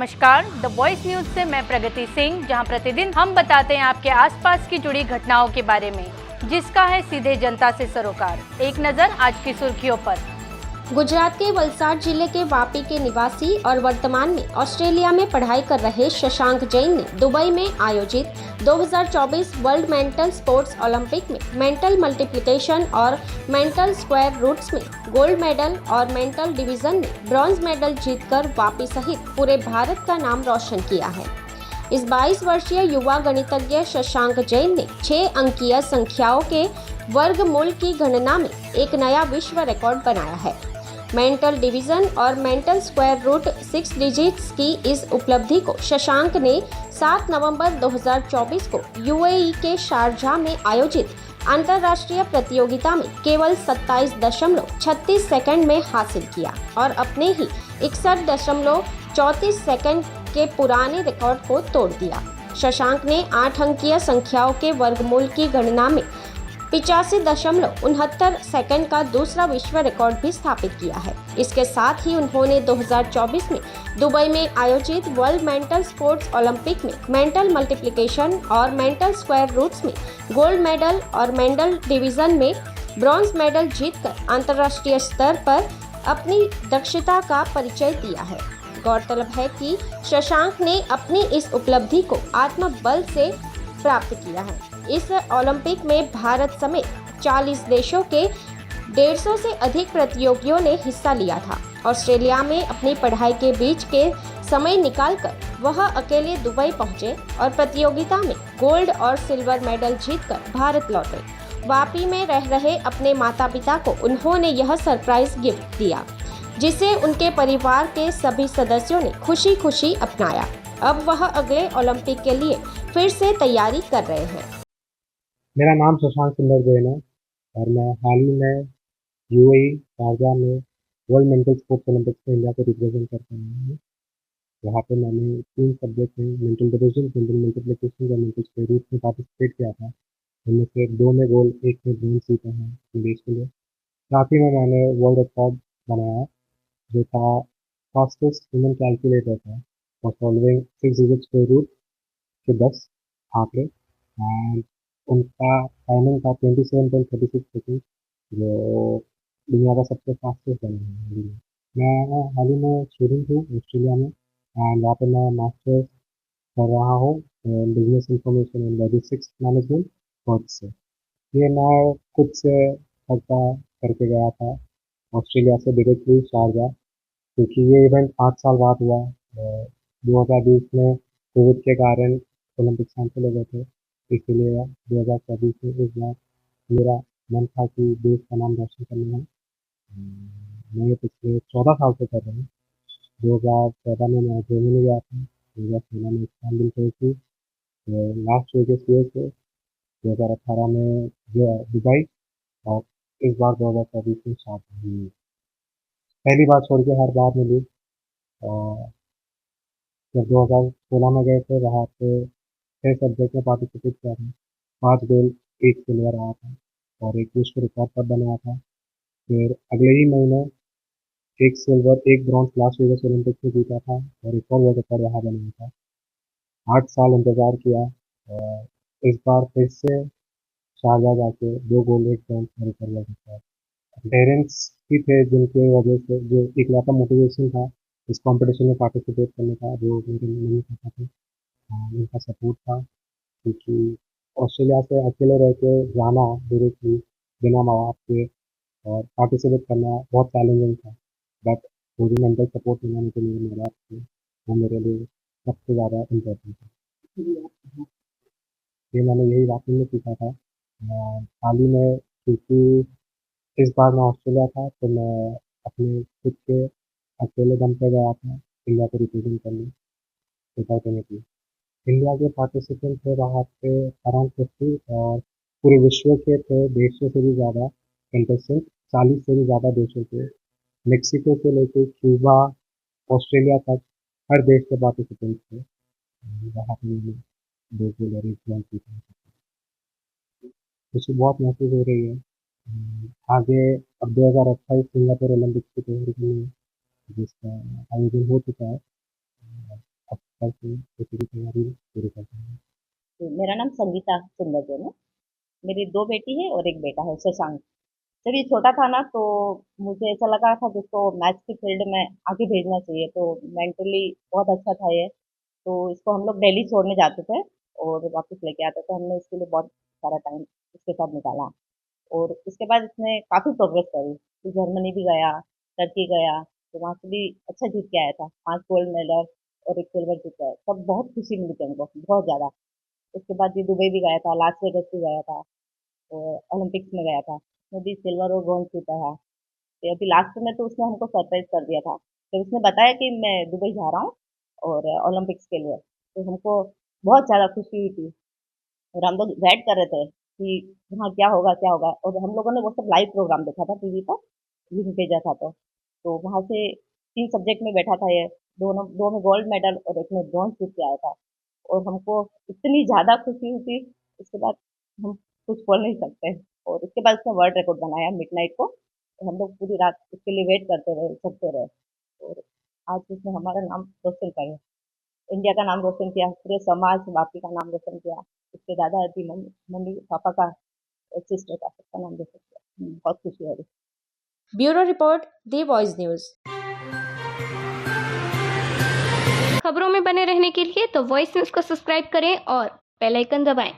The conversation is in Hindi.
नमस्कार, द वॉइस न्यूज से मैं प्रगति सिंह, जहां प्रतिदिन हम बताते हैं आपके आसपास की जुड़ी घटनाओं के बारे में, जिसका है सीधे जनता से सरोकार। एक नजर आज की सुर्खियों पर। गुजरात के वलसाड जिले के वापी के निवासी और वर्तमान में ऑस्ट्रेलिया में पढ़ाई कर रहे शशांक जैन ने दुबई में आयोजित 2024 वर्ल्ड मेंटल स्पोर्ट्स ओलंपिक में मेंटल मल्टीप्लिकेशन और मेंटल स्क्वायर रूट्स में गोल्ड मेडल और मेंटल डिवीजन में ब्रॉन्ज मेडल जीतकर वापी सहित पूरे भारत का नाम रोशन किया है। इस 22 वर्षीय युवा गणितज्ञ शशांक जैन ने 6 अंकीय संख्याओं के वर्गमूल की गणना में एक नया विश्व रिकॉर्ड बनाया है। मेंटल डिवीजन और मेंटल स्क्वायर रूट 6 डिजिट्स की इस उपलब्धि को शशांक ने 7 नवंबर 2024 को यूएई के शारजाह में आयोजित अंतर्राष्ट्रीय प्रतियोगिता में केवल 27.36 सेकंड में हासिल किया और अपने ही 61.34 सेकंड के पुराने रिकॉर्ड को तोड़ दिया। शशांक ने 8 अंकीय संख्याओं के वर्गमूल की गणना में 85.69 सेकंड का दूसरा विश्व रिकॉर्ड भी स्थापित किया है। इसके साथ ही उन्होंने 2024 में दुबई में आयोजित वर्ल्ड मेंटल स्पोर्ट्स ओलंपिक में मेंटल मल्टीप्लिकेशन और मेंटल स्क्वायर रूट्स में गोल्ड मेडल और मेंटल डिवीजन में ब्रॉन्ज मेडल जीतकर अंतर्राष्ट्रीय स्तर पर अपनी दक्षता का परिचय दिया है। गौरतलब है कि शशांक ने अपनी इस उपलब्धि को आत्मबल से प्राप्त किया है। इस ओलंपिक में भारत समेत 40 देशों के 150 से अधिक प्रतियोगियों ने हिस्सा लिया था। ऑस्ट्रेलिया में अपनी पढ़ाई के बीच के समय निकालकर वह अकेले दुबई पहुंचे और प्रतियोगिता में गोल्ड और सिल्वर मेडल जीतकर भारत लौटे। वापी में रह रहे अपने माता पिता को उन्होंने यह सरप्राइज गिफ्ट दिया, जिसे उनके परिवार के सभी सदस्यों ने खुशी खुशी अपनाया। अब वह अगले ओलंपिक के लिए फिर से तैयारी कर रहे हैं। मेरा नाम शशांक सुंदर जैन है और मैं हाल ही में यूएई शारजाह में वर्ल्ड मेंटल स्पोर्ट्स ओलंपिक्स में इंडिया को रिप्रेजेंट करके आया हूँ। यहाँ पे मैंने 3 सब्जेक्ट में मेंटल डिवीजन, मेंटल मल्टीप्लिकेशन और मेंटल स्क्वायर रूट में पार्टिसिपेट किया था। उनमें से 2 में गोल्ड, 1 में ब्रॉन्ज जीता है अपने देश के लिए। साथ ही में मैंने वर्ल्ड रिकॉर्ड बनाया जो था फास्टेस्ट ह्यूमन कैलकुलेटर था for solving 6 digit square root के 10 आंकड़े एंड उनका टाइमिंग था 27.36 सेकेंड, जो दुनिया का सबसे फास्टेस्ट बना है हाल ही में। मैं हाल ही में स्टूडेंट हूँ ऑस्ट्रेलिया में एंड वहाँ पे मैं मास्टर्स कर रहा हूँ business information and logistics management course से। ये मैं खुद से खर्चा करके गया था ऑस्ट्रेलिया से डायरेक्टली शारजाह, क्योंकि ये इवेंट 8 साल बाद हुआ। 2020 में कोविड के कारण ओलंपिक्स कैंसिल हो गए थे, इसीलिए 2024 में इस बार मेरा मन था कि देश का नाम रोशन करना है। मैं ये पिछले 14 साल से कर रहा हूँ। 2014 में मैं जर्मनी गया था, 2016 में इस्तांबुल गई थी, तो लास्ट वेगस यूएस से 2018 में जो दुबई और इस बार 2024 में शारजाह हुई। पहली बार छोड़ के हर बार मिली। और जब 2016 में गए थे वहाँ पे 6 सब्जेक्ट में पार्टिसिपेट किया था, 5 गोल्ड, 1 सिल्वर आया था और एक विश्व रिकॉर्ड तब बनाया था। फिर अगले ही महीने 1 silver, 1 bronze last Vegas Olympics में जीता था और एक और वर्ल्ड रिकॉर्ड वहाँ बनाया था। 8 साल इंतजार किया और इस बार फिर से शारजाह जाके 2 गोल्ड, 1 ब्रॉन्ज और एक और वर्ल्ड रिकॉर्ड। पेरेंट्स ही थे जिनके वजह से जो इकलौता मोटिवेशन था इस कंपटीशन में पार्टिसिपेट करने का, जो मेरे मम्मी पापा थे, उनका सपोर्ट था। क्योंकि ऑस्ट्रेलिया से अकेले रह के जाना डायरेक्टली बिना माँ बाप के और पार्टिसिपेट करना बहुत चैलेंजिंग था, बट वो जो मेंटल सपोर्ट मिला मुझे मेरे माँ बाप से, वो मेरे लिए सबसे ज़्यादा इम्पोर्टेंट है। ये मैंने यही वाकई में सीखा था। हाल ही में, क्योंकि इस बार मैं ऑस्ट्रेलिया था तो मैं अपने खुद के अकेले दम पे गया था इंडिया को रिप्रेजेंट करने 2023। इंडिया के पार्टिसिपेंट थे वहाँ पे अराउंड 50 और पूरे विश्व के थे 150 से भी ज़्यादा कंटेस्टेंट, 40 से भी ज़्यादा देशों के, मेक्सिको से लेके क्यूबा, ऑस्ट्रेलिया तक हर देश के पार्टिसिपेंट थे। वहाँ पे मैंने 2 गोल्ड और 1 ब्रॉन्ज जीता। मुझे बहुत महसूस हो रही है। आगे अब 2028 सिंगापुर ओलंपिक्स की तैयारी करनी है, जिसका आयोजन हो चुका है। कल से खेती की तैयारी शुरू कर देंगे। तो मेरा नाम संगीता सुंदर जैन है। मेरी 2 बेटी है और 1 बेटा है शशांक। जब ये छोटा था ना तो मुझे ऐसा लगा था कि इसको मैथ्स की फील्ड में आगे भेजना चाहिए, तो मेंटली बहुत अच्छा था ये। तो इसको हम लोग डेली छोड़ने जाते थे और वापस लेके आते थे। हमने इसके लिए बहुत सारा टाइम इसके साथ निकाला और इसके बाद इसने काफ़ी प्रोग्रेस करी। फिर जर्मनी भी गया, टर्की गया, तो वहाँ से भी अच्छा जीत के आया था। 5 गोल्ड मेडल और 1 सिल्वर जीत के आया। तब बहुत खुशी मिली थी हमको, बहुत ज़्यादा। उसके बाद ये दुबई भी गया था, लास वेगास भी गया था और ओलंपिक्स में गया था। उसमें भी सिल्वर और ब्रॉन्ज जीता है। तो अभी लास्ट में तो उसने हमको सरप्राइज़ कर दिया था। तो उसने बताया कि मैं दुबई जा रहा हूँ और ओलंपिक्स के लिए। तो हमको बहुत ज़्यादा खुशी हुई थी और हम लोग वेट कर रहे थे कि वहाँ क्या होगा, क्या होगा? और हम लोगों ने वो सब लाइव प्रोग्राम देखा था टीवी पर, लिंक भेजा था तो। तो वहाँ से 3 सब्जेक्ट में बैठा था ये, दोनों 2 में गोल्ड मेडल और 1 में ब्रॉन्ज जीत के आया था। और हमको इतनी ज़्यादा खुशी हुई थी, उसके बाद हम कुछ बोल नहीं सकते। और उसके बाद उसने वर्ल्ड रिकॉर्ड बनाया मिडनाइट को। तो हम लोग पूरी रात उसके लिए वेट करते रहे, जगते रहे और आज उसने हमारा नाम रोशन किया, इंडिया का नाम रोशन किया, पूरे समाज, बापी का नाम रोशन किया, उसके दादा-दादी, मम्मी, पापा का और सिस्टर का, सबका नाम रोशन किया। बहुत खुशी हो रही। ब्यूरो रिपोर्ट, दी वॉइस न्यूज़। खबरों में बने रहने के लिए तो वॉइस न्यूज़ को सब्सक्राइब करें और बेल आइकन दबाएं।